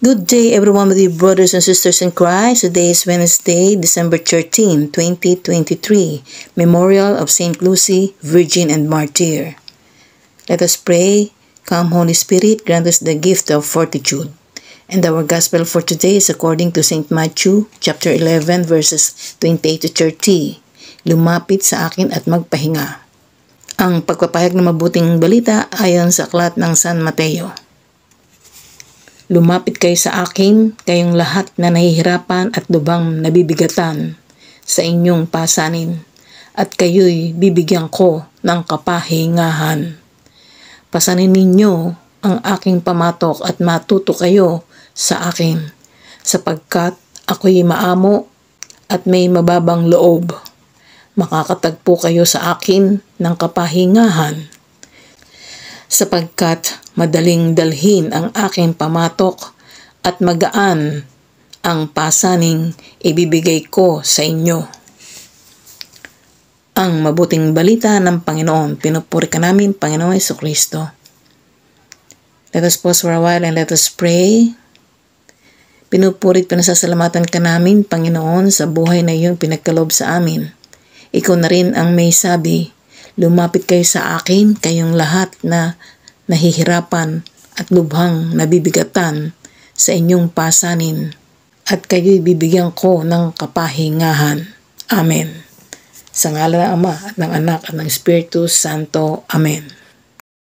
Good day everyone with you brothers and sisters in Christ. Today is Wednesday, December 13, 2023, Memorial of St. Lucy, Virgin and Martyr. Let us pray. Come Holy Spirit, grant us the gift of fortitude. And our Gospel for today is according to St. Matthew, chapter 11, verses 28 to 30. Lumapit sa akin at magpahinga. Ang pagpapahayag ng mabuting balita ayon sa aklat ng San Mateo. Lumapit kayo sa akin, kayong lahat na nahihirapan at lubhang nabibigatan sa inyong pasanin, at kayo'y bibigyan ko ng kapahingahan. Pasanin ninyo ang aking pamatok at matuto kayo sa akin, sapagkat ako'y maamo at may mababang loob. Makakatagpo kayo sa akin ng kapahingahan, sapagkat madaling dalhin ang aking pamatok at magaan ang pasaning ibibigay ko sa inyo. Ang mabuting balita ng Panginoon, pinupuri ka namin, Panginoon Jesucristo. Let us pause for a while and let us pray. Pinupuri at pinasasalamatan ka namin, Panginoon, sa buhay na iyong pinagkaloob sa amin. Ikaw na rin ang may sabi, lumapit kayo sa akin, kayong lahat na nahihirapan at lubhang nabibigatan sa inyong pasanin, at kayo'y bibigyan ko ng kapahingahan. Amen. Sa ngalan ng Ama at ng Anak at ng Espiritu Santo. Amen.